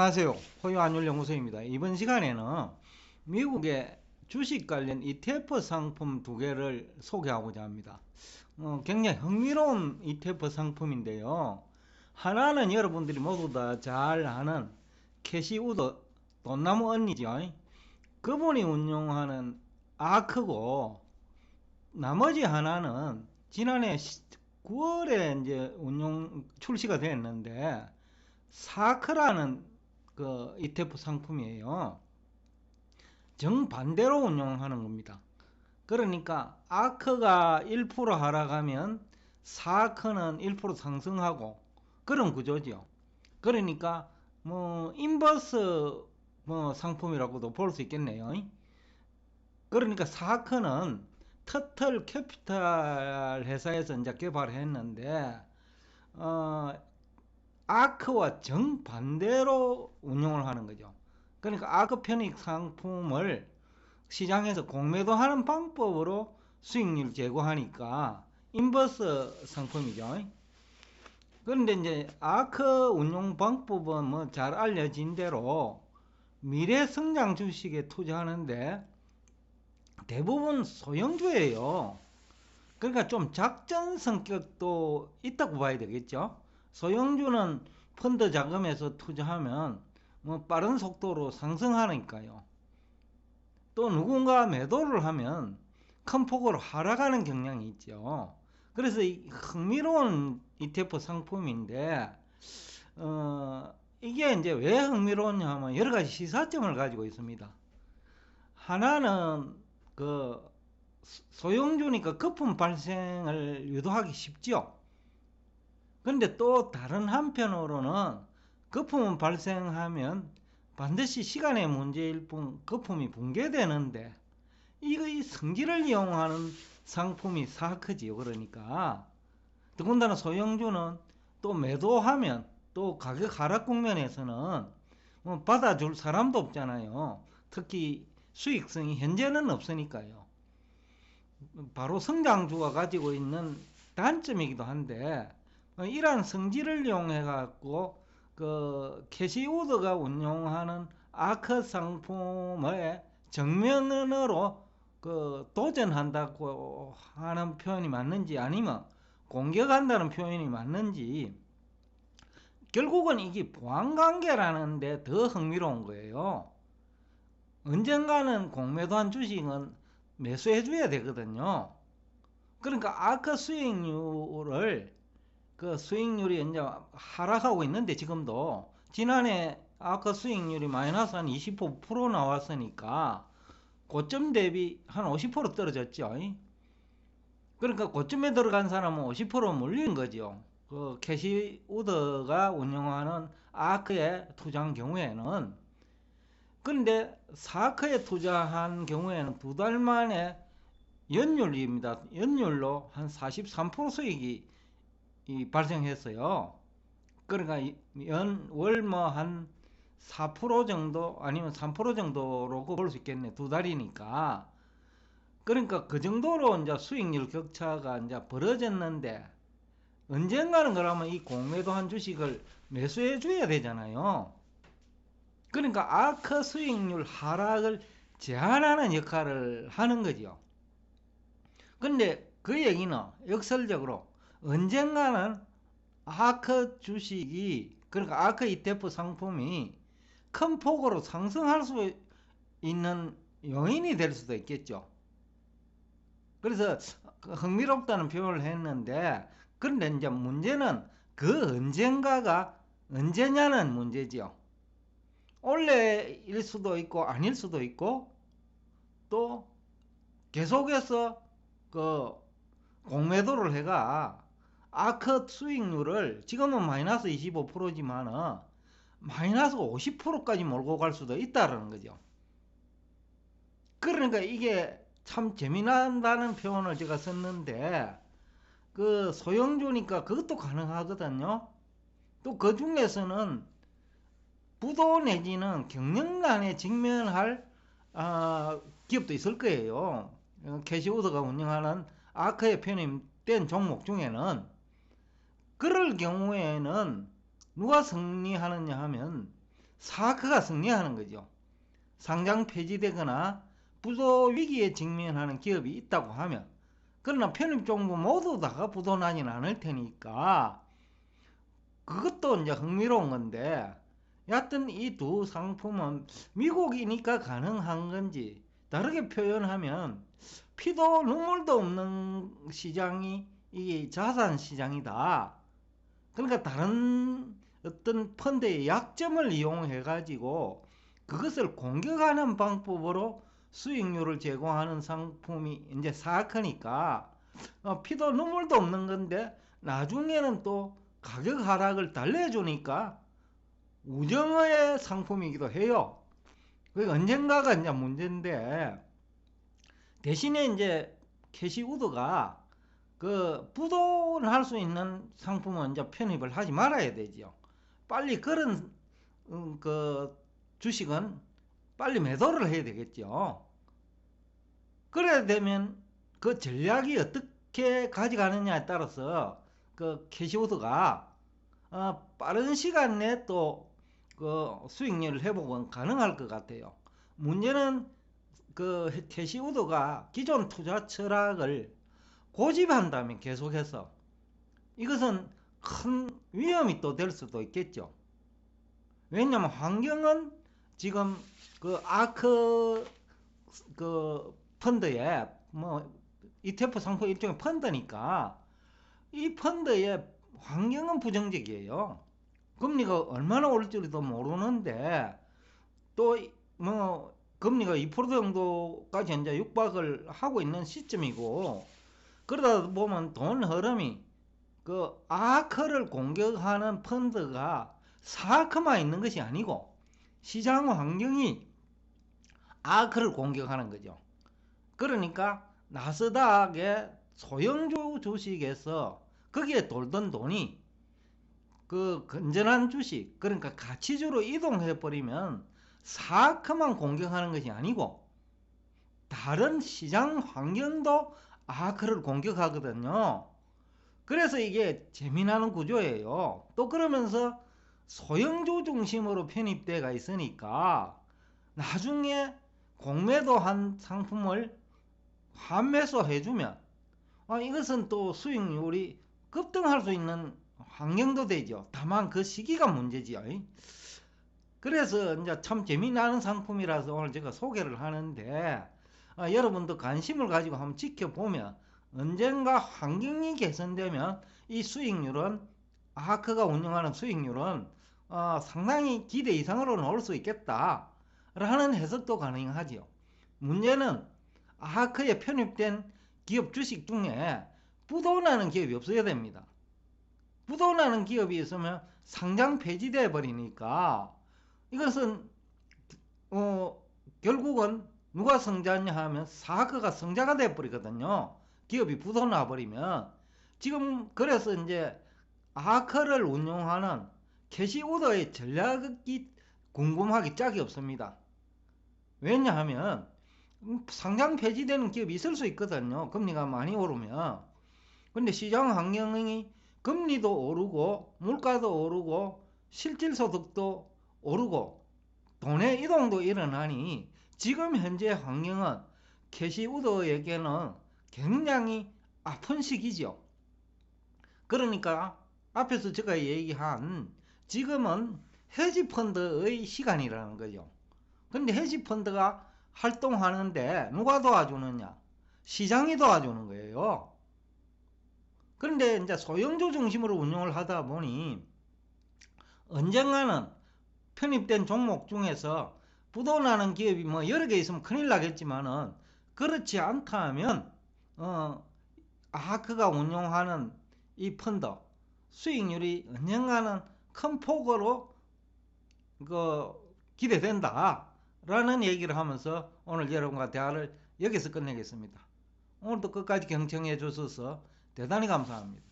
안녕하세요. 호요한율연구소입니다. 이번 시간에는 미국의 주식 관련 ETF 상품 두 개를 소개하고자 합니다. 굉장히 흥미로운 ETF 상품인데요. 하나는 여러분들이 모두 다 잘 아는 캐시 우드, 돈나무 언니죠. 그분이 운용하는 아크고, 나머지 하나는 지난해 9월에 이제 출시가 됐는데 사크라는 그 ETF 상품이에요. 정반대로 운용하는 겁니다. 그러니까 아크가 1% 하락하면 사크는 1% 상승하고 그런 구조죠. 그러니까 뭐 인버스 뭐 상품이라고도 볼 수 있겠네요. 그러니까 사크는 터틀 캐피탈 회사에서 이제 개발했는데 아크와 정반대로 운용을 하는 거죠. 그러니까 아크 편익 상품을 시장에서 공매도하는 방법으로 수익률 제고하니까 인버스 상품이죠. 그런데 이제 아크 운용 방법은 뭐 잘 알려진 대로 미래 성장 주식에 투자하는데 대부분 소형주예요. 그러니까 좀 작전 성격도 있다고 봐야 되겠죠. 소형주는 펀드 자금에서 투자하면 뭐 빠른 속도로 상승하니까요. 또 누군가 매도를 하면 큰 폭으로 하락하는 경향이 있죠. 그래서 이 흥미로운 ETF 상품인데 이게 이제 왜 흥미로웠냐 하면 여러 가지 시사점을 가지고 있습니다. 하나는 그 소형주니까 거품 발생을 유도하기 쉽죠. 그런데 또 다른 한편으로는 거품은 발생하면 반드시 시간의 문제일 뿐 거품이 붕괴되는데 이 성질을 이용하는 상품이 사크지요. 그러니까 더군다나 소형주는 또 매도하면 또 가격 하락 국면에서는 뭐 받아줄 사람도 없잖아요. 특히 수익성이 현재는 없으니까요. 바로 성장주가 가지고 있는 단점이기도 한데 이러한 성질을 이용해 갖고 그 캐시우드가 운용하는 아크 상품에 정면으로 그 도전한다고 하는 표현이 맞는지 아니면 공격한다는 표현이 맞는지 결국은 이게 보완관계라는 데 더 흥미로운 거예요. 언젠가는 공매도한 주식은 매수해 줘야 되거든요. 그러니까 아크 수익률을 그 수익률이 이제 하락하고 있는데 지금도 지난해 아크 수익률이 마이너스 한 25% 나왔으니까 고점 대비 한 50% 떨어졌죠. 그러니까 고점에 들어간 사람은 50% 물린 거죠. 그 캐시우드가 운영하는 아크에 투자한 경우에는. 그런데 사크에 투자한 경우에는 두 달 만에 연율입니다. 연율로 한 43% 수익이 발생했어요. 그러니까 월 뭐 한 4% 정도 아니면 3% 정도로 볼 수 있겠네. 두 달이니까. 그러니까 그 정도로 이제 수익률 격차가 이제 벌어졌는데 언젠가는 그러면 이 공매도한 주식을 매수해 줘야 되잖아요. 그러니까 아크 수익률 하락을 제한하는 역할을 하는 거죠. 근데 그 얘기는 역설적으로 언젠가는 아크 주식이 그러니까 아크 ETF 상품이 큰 폭으로 상승할 수 있는 요인이 될 수도 있겠죠. 그래서 흥미롭다는 표현을 했는데 그런데 이제 문제는 그 언젠가가 언제냐는 문제죠. 올해일 수도 있고 아닐 수도 있고 또 계속해서 그 공매도를 해가 아크 수익률을 지금은 마이너스 25%지만은 마이너스 50%까지 몰고 갈 수도 있다는 거죠. 그러니까 이게 참 재미난다는 표현을 제가 썼는데 그 소형주니까 그것도 가능하거든요. 또 그 중에서는 부도 내지는 경영난에 직면할 기업도 있을 거예요. 캐시우드가 운영하는 아크에 편입된 종목 중에는 그럴 경우에는 누가 승리하느냐 하면 사크가 승리하는 거죠. 상장 폐지되거나 부도 위기에 직면하는 기업이 있다고 하면, 그러나 편입종목 모두 다가 부도나지는 않을 테니까 그것도 이제 흥미로운 건데, 여하튼 이 두 상품은 미국이니까 가능한 건지, 다르게 표현하면 피도 눈물도 없는 시장이 이게 자산 시장이다. 그러니까 다른 어떤 펀드의 약점을 이용해 가지고 그것을 공격하는 방법으로 수익률을 제공하는 상품이 이제 사크니까 피도 눈물도 없는 건데 나중에는 또 가격 하락을 달래주니까 우정의 상품이기도 해요. 그게 언젠가가 이제 문제인데, 대신에 이제 캐시우드가 그 부도할 수 있는 상품은 이제 편입을 하지 말아야 되죠. 빨리 그런 그 주식은 빨리 매도를 해야 되겠죠. 그래야 되면 그 전략이 어떻게 가져가느냐에 따라서 그 캐시우드가 빠른 시간 내에 또 그 수익률 회복은 가능할 것 같아요. 문제는 그 캐시우드가 기존 투자 철학을 고집한다면 계속해서 이것은 큰 위험이 또 될 수도 있겠죠. 왜냐하면 환경은 지금 그 아크 그 펀드에 뭐 ETF 상품 일종의 펀드니까 이 펀드의 환경은 부정적이에요. 금리가 얼마나 오를지도 모르는데 또 뭐 금리가 2% 정도까지 이제 육박을 하고 있는 시점이고, 그러다 보면 돈 흐름이 그 아크를 공격하는 펀드가 사크만 있는 것이 아니고 시장 환경이 아크를 공격하는 거죠. 그러니까 나스닥의 소형주 주식에서 거기에 돌던 돈이 그 건전한 주식, 그러니까 가치주로 이동해 버리면 사크만 공격하는 것이 아니고 다른 시장 환경도 아크를 공격하거든요. 그래서 이게 재미나는 구조예요. 또 그러면서 소형주 중심으로 편입돼가 있으니까 나중에 공매도한 상품을 환매수 해주면 이것은 또 수익률이 급등할 수 있는 환경도 되죠. 다만 그 시기가 문제지요. 그래서 이제 참 재미나는 상품이라서 오늘 제가 소개를 하는데, 여러분도 관심을 가지고 한번 지켜보면 언젠가 환경이 개선되면 이 수익률은, 아크가 운영하는 수익률은 상당히 기대 이상으로 나올 수 있겠다 라는 해석도 가능하지요. 문제는 아크에 편입된 기업 주식 중에 부도나는 기업이 없어야 됩니다. 부도나는 기업이 있으면 상장 폐지돼 버리니까 이것은 결국은 누가 성자냐 하면 사크가 성자가 돼 버리거든요. 기업이 부도나 버리면. 지금 그래서 이제 아크를 운용하는 캐시우드의 전략이 궁금하기 짝이 없습니다. 왜냐하면 상장 폐지되는 기업이 있을 수 있거든요. 금리가 많이 오르면. 근데 시장 환경이 금리도 오르고 물가도 오르고 실질소득도 오르고 돈의 이동도 일어나니 지금 현재 환경은 캐시우드에게는 굉장히 아픈 시기죠. 그러니까 앞에서 제가 얘기한 지금은 헤지펀드의 시간이라는 거죠. 근데 헤지펀드가 활동하는데 누가 도와주느냐? 시장이 도와주는 거예요. 그런데 이제 소형주 중심으로 운영을 하다 보니 언젠가는 편입된 종목 중에서 부도나는 기업이 뭐 여러 개 있으면 큰일 나겠지만은, 그렇지 않다 하면 아크가 운영하는 이 펀드 수익률이 언젠가는 큰 폭으로 기대된다 라는 얘기를 하면서 오늘 여러분과 대화를 여기서 끝내겠습니다. 오늘도 끝까지 경청해 주셔서 대단히 감사합니다.